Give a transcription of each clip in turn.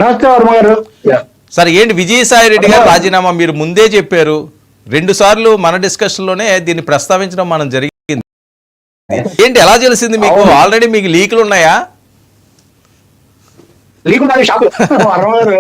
నమస్తే వర్మ గారు. సరే ఏంటి విజయసాయి రెడ్డి గారు రాజీనామా మీరు ముందే చెప్పారు, 2 సార్లు మన డిస్కషన్ లోనే దీన్ని ప్రస్తావించడం మనం జరిగింది. ఏంటి ఎలా తెలిసింది మీకు? ఆల్రెడీ మీకు లీకులు ఉన్నాయా? లీకు నాకు షాక్ వర్మ గారు.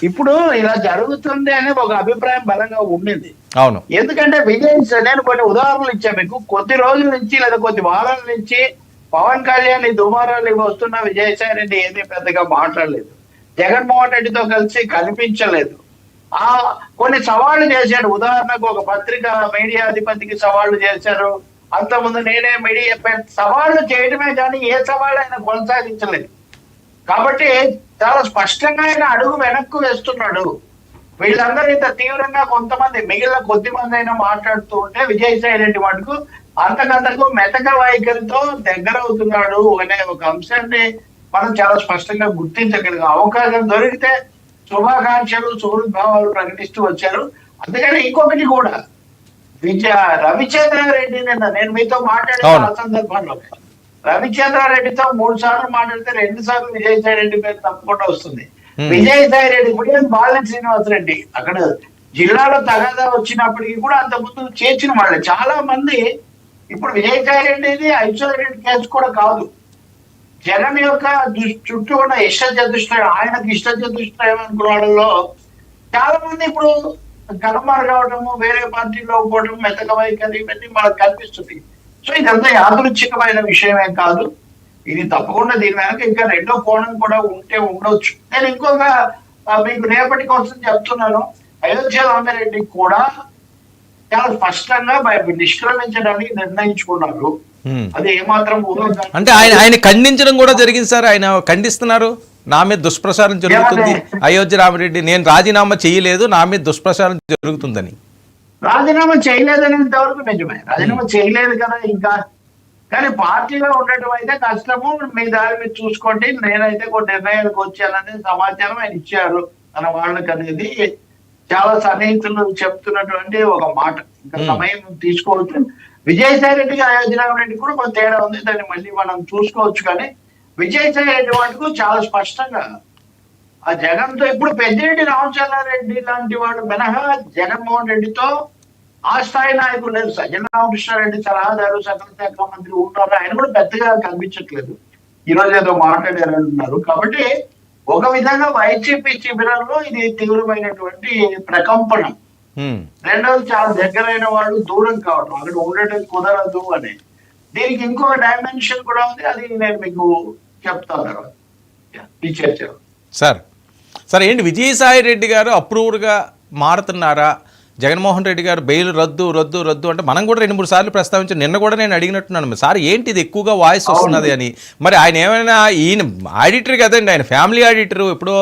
ఇప్పుడు ఇలా జరుగుతుంది అనే ఒక అభిప్రాయం బలంగా ఉండింది. అవును, ఎందుకంటే నేను కొన్ని ఉదాహరణలు ఇచ్చాను మీకు. కొద్ది రోజుల నుంచి లేదా కొద్ది వారాల నుంచి పవన్ కళ్యాణ్ దుమారాలు ఇవి వస్తున్న విజయసాయి రెడ్డి ఏమీ పెద్దగా మాట్లాడలేదు. జగన్మోహన్ రెడ్డితో కలిసి కనిపించలేదు. కొన్ని సవాళ్లు చేశాడు. ఉదాహరణకు ఒక పత్రిక మీడియా అధిపతికి సవాళ్లు చేశారు. అంతకుముందు నేనే మీడియా సవాళ్లు చేయడమే కానీ ఏ సవాళ్ళు ఆయన కొనసాగించలేదు. కాబట్టి చాలా స్పష్టంగా ఆయన అడుగు వెనక్కు వేస్తున్నాడు. వీళ్ళందరూ ఇంత తీవ్రంగా కొంతమంది మిగిలిన కొద్ది మంది అయినా మాట్లాడుతూ ఉంటే విజయసాయి రెడ్డి మటుకు అంతకంతకు మెతక వైఖరితో దగ్గర అవుతున్నాడు అనే ఒక అంశాన్ని మనం చాలా స్పష్టంగా గుర్తించగలిగే అవకాశం దొరికితే శుభాకాంక్షలు సుహృద్భావాలు ప్రకటిస్తూ వచ్చారు. అందుకని ఇంకొకటి కూడా రవిచంద్రారెడ్డి నేను మీతో మాట్లాడిన సందర్భంలో రవిచంద్రారెడ్డితో 3 సార్లు మాట్లాడితే 2 సార్లు విజయసాయి రెడ్డి పేరు తప్పకుండా వస్తుంది. విజయసాయి రెడ్డి ఇప్పుడు బాలినేని శ్రీనివాసరెడ్డి అక్కడ జిల్లాలో తగాదా వచ్చినప్పటికీ కూడా అంతకుముందు చేర్చిన వాళ్ళే చాలా మంది. ఇప్పుడు విజయసాయి రెడ్డిది ఐసోలేటెడ్ కేసు కూడా కాదు. జగన్ యొక్క చుట్టూ ఉన్న ఇష్టచతుష్టయం, ఆయనకు ఇష్టచతుష్టయం అనుకున్న వాళ్ళలో చాలా మంది ఇప్పుడు కనుమరుగవడము, వేరే పార్టీలో పోవడం, మెతక వైఖరి ఇవన్నీ మనకు కనిపిస్తుంది. సో ఇదంతా యాదృచ్ఛికమైన విషయమే కాదు. ఇది తప్పకుండా దీని వెనక ఇంకా రెండో కోణం కూడా ఉండొచ్చు. నేను ఇంకొక మీకు రేపటి కోసం చెప్తున్నాను. అయోధ్య రామారెడ్డి కూడా చాలా స్పష్టంగా నిష్క్రమించడానికి నిర్ణయించుకున్నారు. అది ఏమాత్రం అంటే ఆయన ఖండించడం కూడా జరిగింది సార్. ఆయన ఖండిస్తున్నారు, నా మీద దుష్ప్రచారం జరుగుతుంది, అయోధ్య రామరెడ్డి నేను రాజీనామా చేయలేదు, నా మీద దుష్ప్రచారం జరుగుతుందని. రాజీనామా చేయలేదనేంత వరకు నిజమే. రాజీనామా చేయలేదు కదా ఇంకా. కానీ పార్టీలో ఉండటం అయితే కష్టము. మీ దారి మీరు చూసుకోండి, నేనైతే కొన్ని నిర్ణయాలకు వచ్చాననే సమాచారం ఆయన ఇచ్చారు మన వాళ్ళకి అనేది చాలా సన్నిహితులు చెప్తున్నటువంటి ఒక మాట. ఇంకా సమయం తీసుకోవచ్చు. విజయసాయి రెడ్డికి అయోధ్య రామరెడ్డి కూడా కొంత తేడా ఉంది, దాన్ని మళ్ళీ మనం చూసుకోవచ్చు. కానీ విజయసాయి రెడ్డి వాటికు చాలా స్పష్టంగా ఆ జగన్తో ఇప్పుడు పెద్దిరెడ్డి రామచంద్రారెడ్డి లాంటి వాడు మినహా జగన్మోహన్ రెడ్డితో ఆ స్థాయి నాయకులు లేదు. సజ్జల రామకృష్ణారెడ్డి సలహాదారు, సకల శాఖ మంత్రి ఉంటారు, ఆయన కూడా పెద్దగా కనిపించట్లేదు. ఈ రోజు ఏదో మాట్లాడారంటున్నారు. కాబట్టి ఒక విధంగా వైసీపీ శిబిరంలో ఇది తీవ్రమైనటువంటి ప్రకంపనం. రెండవది చాలా దగ్గరైన వాళ్ళు దూరం కావడం, అక్కడ ఉండటం కుదరదు అని. దీనికి ఇంకొక డైమెన్షన్ కూడా ఉంది, అది నేను మీకు చెప్తాను తర్వాత ఈ చర్చలో. సార్ ఏంటి విజయసాయి రెడ్డి గారు అప్రూవ్డ్గా మారుతున్నారా? జగన్మోహన్ రెడ్డి గారు బెయిల్ రద్దు రద్దు రద్దు అంటే మనం కూడా 2-3 సార్లు ప్రస్తావించాం. నిన్న కూడా నేను అడిగినట్టున్నాను, సార్ ఏంటి ఇది ఎక్కువగా వాయిస్ వస్తున్నది అని. మరి ఆయన ఏమైనా ఈయన ఆడిటర్ కదండి, ఆయన ఫ్యామిలీ ఆడిటర్. ఇప్పుడు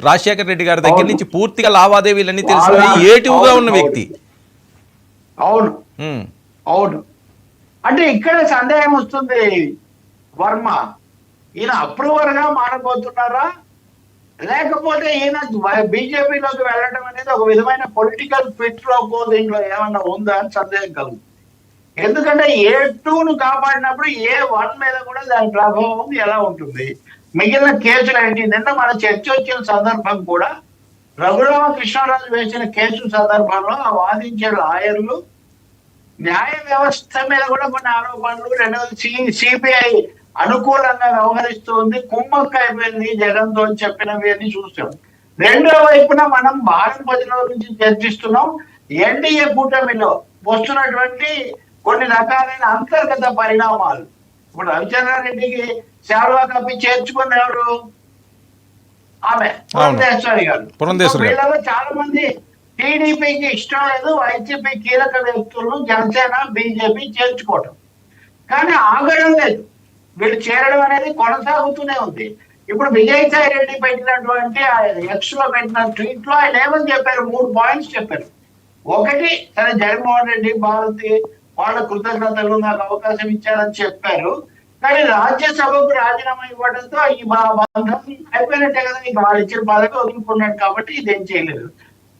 రాజశేఖర రెడ్డి గారి దగ్గర నుంచి పూర్తిగా లావాదేవీలన్నీ తెలుసుకుని ఏటివ్గా ఉన్న వ్యక్తి. అవును అవును. అంటే ఇక్కడ సందేహం వస్తుంది వర్మ, ఈయన అప్రూవర్ గా మారబోతున్నారా లేకపోతే ఈయన బీజేపీలోకి వెళ్ళడం అనేది ఒక విధమైన పొలిటికల్ ఫిట్ లో దీంట్లో ఏమన్నా ఉందా అని సందేహం కలుగుతుంది. ఎందుకంటే A2ను కాపాడినప్పుడు A1 మీద కూడా దాని ప్రభావం ఎలా ఉంటుంది, మిగిలిన కేసులు ఏంటి. నిన్న మన చర్చ వచ్చిన సందర్భం కూడా రఘురామకృష్ణరాజు వేసిన కేసు సందర్భంలో ఆ వాదించే లాయర్లు న్యాయ వ్యవస్థ మీద కూడా కొన్ని ఆరోపణలు, రెండవది సిబిఐ అనుకూలంగా వ్యవహరిస్తుంది, కుమ్మక్క అయిపోయింది జగన్ తో చెప్పినవి అని చూస్తాం. రెండో వైపున మనం భారత 10 రోజుల నుంచి చర్చిస్తున్నాం ఎన్డీఏ కూటమిలో వస్తున్నటువంటి కొన్ని రకాలైన అంతర్గత పరిణామాలు. ఇప్పుడు రవిచంద్రారెడ్డికి శాలువా కప్పి చేర్చుకున్న ఎవరు? ఆమె పురంధేశ్వరి గారు. వీళ్ళలో చాలా మంది టీడీపీకి ఇష్టం లేదు, వైసీపీ కీలక వ్యక్తులను జనసేన బీజేపీ చేర్చుకోవటం. కానీ ఆగడం లేదు, వీళ్ళు చేరడం అనేది కొనసాగుతూనే ఉంది. ఇప్పుడు విజయసాయి రెడ్డి పెట్టినటువంటి ఎక్స్ లో పెట్టిన ట్వీట్ లో ఆయన ఏమని చెప్పారు? 3 పాయింట్స్ చెప్పారు. ఒకటి, సరే జగన్మోహన్ రెడ్డి భారతి వాళ్ళ కృతజ్ఞతలు, నాకు అవకాశం ఇచ్చారని చెప్పారు. కానీ రాజ్యసభకు రాజీనామా ఇవ్వడంతో ఈ బంధం అయిపోయినట్టే కదా, ఇక వాళ్ళు ఇచ్చిన పదవి వదులుకున్నాడు కాబట్టి ఇదేం చేయలేదు.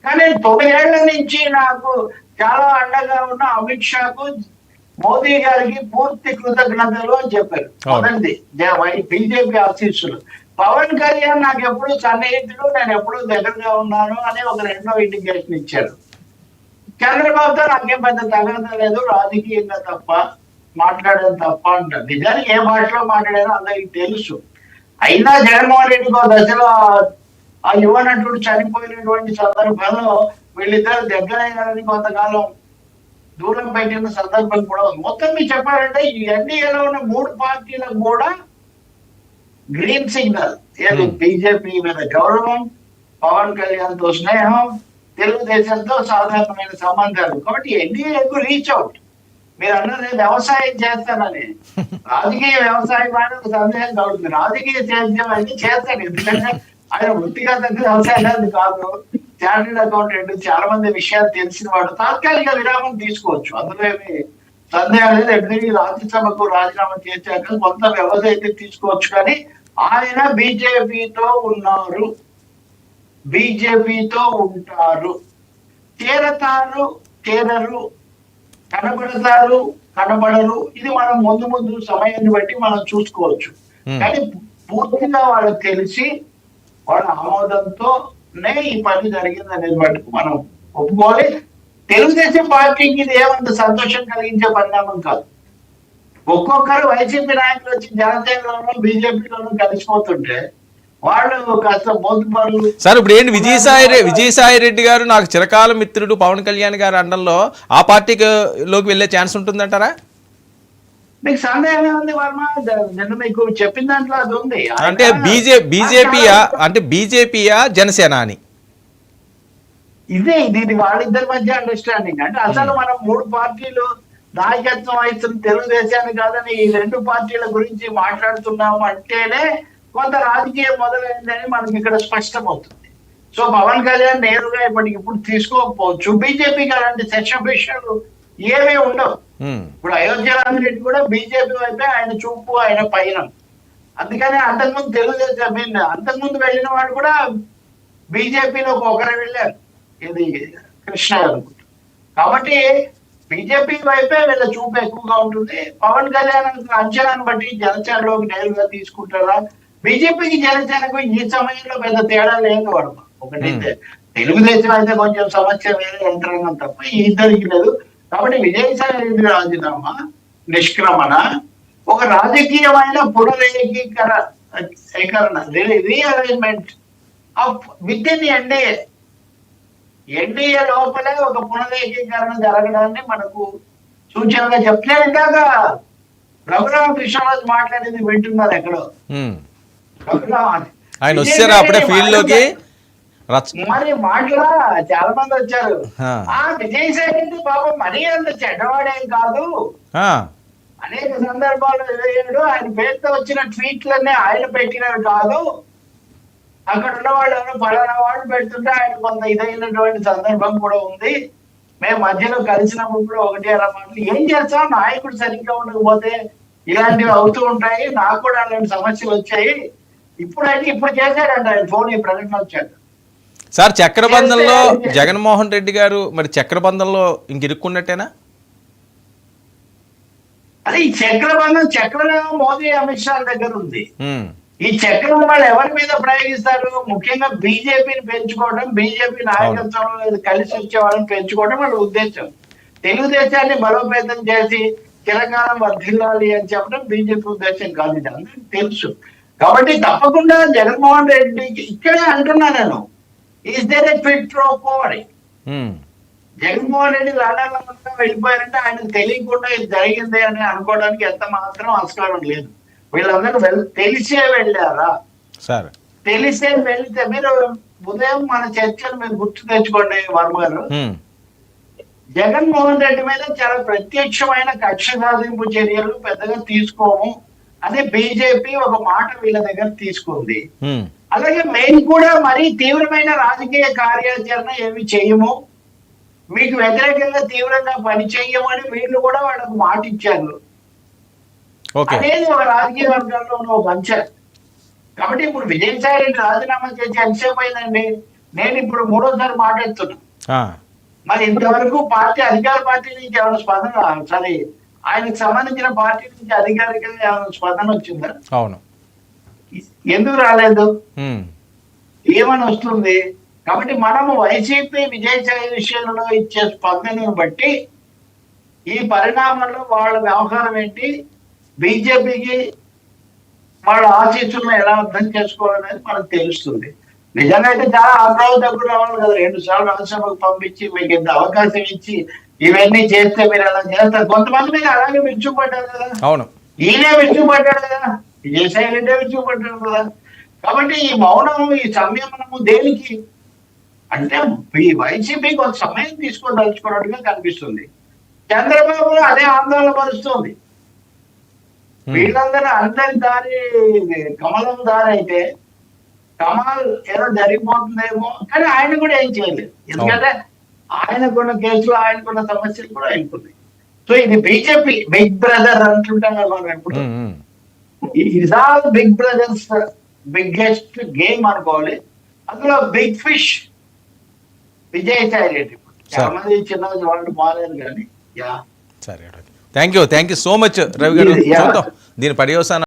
కానీ 9 ఏళ్ల నుంచి నాకు చాలా అండగా ఉన్న అమిత్ షాకు, మోదీ గారికి పూర్తి కృతజ్ఞతలు అని చెప్పారు. మొదటిది బీజేపీ ఆశీస్సులు. పవన్ కళ్యాణ్ నాకు ఎప్పుడు సన్నిహితుడు, నేను ఎప్పుడు దగ్గరగా ఉన్నాను అని ఒక రెండో ఇండికేషన్ ఇచ్చారు. చంద్రబాబుతో నాకేం పెద్ద తగడం లేదు, రాజకీయంగా తప్ప, మాట్లాడడం తప్ప అంటారు. నిజానికి ఏ భాషలో మాట్లాడారో అందరికి తెలుసు. అయినా జగన్మోహన్ రెడ్డికి ఒక దశలో ఆ యువ నటుడు చనిపోయినటువంటి సందర్భంలో వీళ్ళిద్దరు దగ్గరైనారని కొంతకాలం దూరం పెట్టిన సందర్భం కూడా ఉంది. మొత్తం మీరు చెప్పాలంటే ఈ ఎన్డీఏలో ఉన్న 3 పార్టీలకు కూడా గ్రీన్ సిగ్నల్. బీజేపీ మీద గౌరవం, పవన్ కళ్యాణ్ తో స్నేహం, తెలుగుదేశంతో సాధారణమైన సంబంధాలు. కాబట్టి ఎన్డీఏకు రీచ్ అవుట్. మీరు అన్నది వ్యవసాయం చేస్తానని, రాజకీయ వ్యవసాయం అనేది సందేహం కలుగుతుంది. రాజకీయ సేద్యం అయితే చేస్తాడు, ఎందుకంటే ఆయన వృత్తిగతంగా వ్యవసాయాన్ని కాదు, చార్టెడ్ అకౌంటెంట్, చాలా మంది విషయాలు తెలిసిన వాడు. తాత్కాలిక విరామం తీసుకోవచ్చు, అందులో ఏమి సందేహం లేదు. ఎప్పటికీ రాజ్యసభకు రాజీనామా చేశాక కొంత వ్యవస్థ అయితే తీసుకోవచ్చు. కానీ ఆయన బీజేపీతో ఉన్నారు, బీజేపీతో ఉంటారు, చేరతారు, చేరరు, కనబడతారు, కనబడరు. ఇది మనం ముందు ముందు సమయాన్ని బట్టి మనం చూసుకోవచ్చు. కానీ పూర్తిగా వాళ్ళకి తెలిసి వాళ్ళ ఆమోదంతోనే ఈ పని జరిగింది అనేది మటుకు మనం ఒప్పుకోవాలి. తెలుగుదేశం పార్టీకి ఇది ఏమంత సంతోషం కలిగించే పరిణామం కాదు. ఒక్కొక్కరు వైసీపీ నాయకులు వచ్చి జనసేనలోనూ బీజేపీలోనూ కలిసిపోతుంటే వాళ్ళు కాస్త మోతుబరులు. సార్ ఇప్పుడు ఏంటి విజయసాయి రెడ్డి గారు నాకు చిరకాల మిత్రుడు పవన్ కళ్యాణ్ గారి అండంలో ఆ పార్టీలోకి వెళ్ళే ఛాన్స్ ఉంటుందంటారా? మీకు సందేహం ఉంది వర్మ, నిన్న మీకు చెప్పిన దాంట్లో అది ఉంది. అంటే బీజేపీయా జనసేన అని ఇది వాళ్ళిద్దరి మధ్య అండర్స్టాండింగ్. అంటే అసలు మనం 3 పార్టీలు నాయకత్వం వహిస్తున్న తెలుగుదేశాన్ని కాదని ఈ 2 పార్టీల గురించి మాట్లాడుతున్నాము అంటేనే కొంత రాజకీయం మొదలైందని మనకి ఇక్కడ స్పష్టమవుతుంది. సో పవన్ కళ్యాణ్ నేరుగా ఇప్పటికిప్పుడు తీసుకోకపోవచ్చు. బీజేపీకి అలాంటి సెక్షన్ విషయాలు ఏమీ ఉండవు. ఇప్పుడు అయోధ్య రామిరెడ్డి కూడా బీజేపీ వైపే ఆయన చూపు, ఆయన పైన. అందుకని అంతకుముందు తెలుగుదేశం అంతకుముందు వెళ్ళిన వాడు కూడా బీజేపీలో ఒకరు వెళ్ళారు, ఇది కృష్ణ గారు. కాబట్టి బీజేపీ వైపే వీళ్ళ చూపు ఎక్కువగా ఉంటుంది. పవన్ కళ్యాణ్ అంచనాన్ని బట్టి జనసేనలోకి నేరుగా తీసుకుంటారా? బీజేపీకి జనసేనకు ఈ సమయంలో పెద్ద తేడా లేదు వర్మ. ఒకటైతే తెలుగుదేశం అయితే కొంచెం సమస్య వేరే యంత్రాంగం తప్ప ఈ ఇద్దరికి లేదు. కాబట్టి విజయసాయి రెడ్డి రాజీనామా, నిష్క్రమణ ఒక రాజకీయమైన పునరేకీకరణ, rearrangement of within NDA లోపలే ఒక పునరేకీకరణ జరగడాన్ని మనకు సూచనగా చెప్తే. ఇందాక రఘురామ కృష్ణరాజు మాట్లాడేది వింటున్నారు ఎక్కడో. ఆయన వచ్చారా అప్పుడే ఫీల్డ్ లోకి? మరి మాటలా చాలా మంది వచ్చారు. విజయసాయి రెడ్డి బాబు మరీ అంత చెడ్డవాడేం కాదు, అనేక సందర్భాల్లో ఎదురయ్యాడు, ఆయన పేరుతో వచ్చిన ట్వీట్లన్నీ ఆయన పెట్టినవి కాదు, అక్కడ ఉన్న వాళ్ళు పలానా వాళ్ళు పెడుతుంటే ఆయన కొంత ఇదైనటువంటి సందర్భం కూడా ఉంది. మేము మధ్యలో కలిసినప్పుడు కూడా ఒకటి అలా మాటలు. ఏం చేస్తాం, నాయకుడు సరిగ్గా ఉండకపోతే ఇలాంటివి అవుతూ ఉంటాయి. నాకు కూడా అలాంటి సమస్యలు వచ్చాయి. ఇప్పుడు చేశాడంట ఆయన ఫోన్, ఈ ప్రకటన వచ్చాడు. సార్ చక్రబంధంలో జగన్మోహన్ రెడ్డి గారు మరి చక్రబంధంలో ఇంక ఇరుక్కున్నట్టేనా? అదే ఈ చక్రం మోదీ అమిత్ షా దగ్గర ఉంది. ఈ చక్రం వాళ్ళు ఎవరి మీద ప్రయోగిస్తారు? ముఖ్యంగా బీజేపీని పెంచుకోవడం, బీజేపీ నాయకత్వంలో కలిసి వచ్చే వాళ్ళని పెంచుకోవడం వాళ్ళ ఉద్దేశం. తెలుగుదేశాన్ని బలోపేతం చేసి చిరకాలం వర్ధిల్లాలి అని చెప్పడం బీజేపీ ఉద్దేశం కాదు, ఇది అందరికీ తెలుసు. కాబట్టి తప్పకుండా జగన్మోహన్ రెడ్డికి ఇక్కడే అంటున్నా నేను, is there a quid pro quo అని. జగన్మోహన్ రెడ్డి లండన్లో వెళ్ళిపోయారంటే ఆయనకు తెలియకుండా ఇది జరిగింది అని అనుకోవడానికి ఎంత మాత్రం ఆస్కారం లేదు. వీళ్ళందరూ తెలిసే వెళ్ళారా? తెలిసే వెళ్తే మీరు ఉదయం మన చర్చలు మీరు గుర్తు తెచ్చుకోండి వర్మ గారు. జగన్మోహన్ రెడ్డి మీద చాలా ప్రత్యక్షమైన కక్ష సాధింపు చర్యలు పెద్దగా తీసుకోము అని బీజేపీ ఒక మాట వీళ్ళ దగ్గర తీసుకుంది. అలాగే మేము కూడా మరీ తీవ్రమైన రాజకీయ కార్యాచరణ ఏమి చేయము, మీకు వ్యతిరేకంగా తీవ్రంగా పని చెయ్యమని వీళ్ళు కూడా వాళ్ళకు మాట ఇచ్చారు అనేది ఒక రాజకీయ వర్గాల్లో ఉన్న ఒక అంచనా. కాబట్టి ఇప్పుడు విజయసాయి రెడ్డి రాజీనామా చేసి ఎంతసేపు అయిందండి? నేను ఇప్పుడు 3వ మాట్లాడుతున్నా. మరి ఇంతవరకు అధికార పార్టీ నుంచి ఏమైనా స్పందన, సరే ఆయనకు సంబంధించిన పార్టీ నుంచి అధికారికంగా ఏమైనా స్పందన వచ్చిందా? అవును, ఎందుకు రాలేదు? ఉమ్, ఏమని వస్తుంది? కాబట్టి మనము వైసీపీ విజయసాయి విషయంలో ఇచ్చే స్పందనను బట్టి ఈ పరిణామంలో వాళ్ళ వ్యవహారం ఏంటి, బీజేపీకి వాళ్ళ ఆశీస్సులను ఎలా అర్థం చేసుకోవాలనేది మనకు తెలుస్తుంది. నిజంగా అయితే చాలా ఆగ్రహం దగ్గర రావాలి కదా, 2 సార్లు రాజ్యసభకు పంపించి మీకు ఇంత అవకాశం ఇచ్చి ఇవన్నీ చేస్తే మీరు ఎలా చేస్తారు. కొంతమంది మీద అలాగే విరుచుకుపడ్డారు కదా, అవును. ఈయనే విరుచుకుపడ్డాడు కదా, విజయసాయి రెడ్డి విరుచుకుపడ్డాడు కదా. కాబట్టి ఈ మౌనం, ఈ సంయమనము దేనికి అంటే ఈ వైసీపీ కొంత సమయం తీసుకొని తలుచుకున్నట్టుగా కనిపిస్తుంది. చంద్రబాబు అదే ఆందోళన పరుస్తుంది. వీళ్ళందరూ అందరి దారి కమలం దారి అయితే కమల్ ఏదో జరిగిపోతుందేమో, కానీ ఆయన కూడా ఏం చేయలేదు. ఎందుకంటే ఆయనకున్న కేసులు, ఆయనకున్న సమస్యలు కూడా ఆయనకున్నాయి. సో ఇది బీజేపీ బిగ్ బ్రదర్ అంటుంటాం కదా మనం ఎప్పుడు. Is all big brothers biggest game అనుకోవాలి. అందులో బిగ్ ఫిష్ విజయసాయి రెడ్డి. చాలా మంది చిన్న వాళ్ళు మారారు కానీ. సరే, thank you so much Ravi గారు. చూద్దాం దీని పర్యవసానం.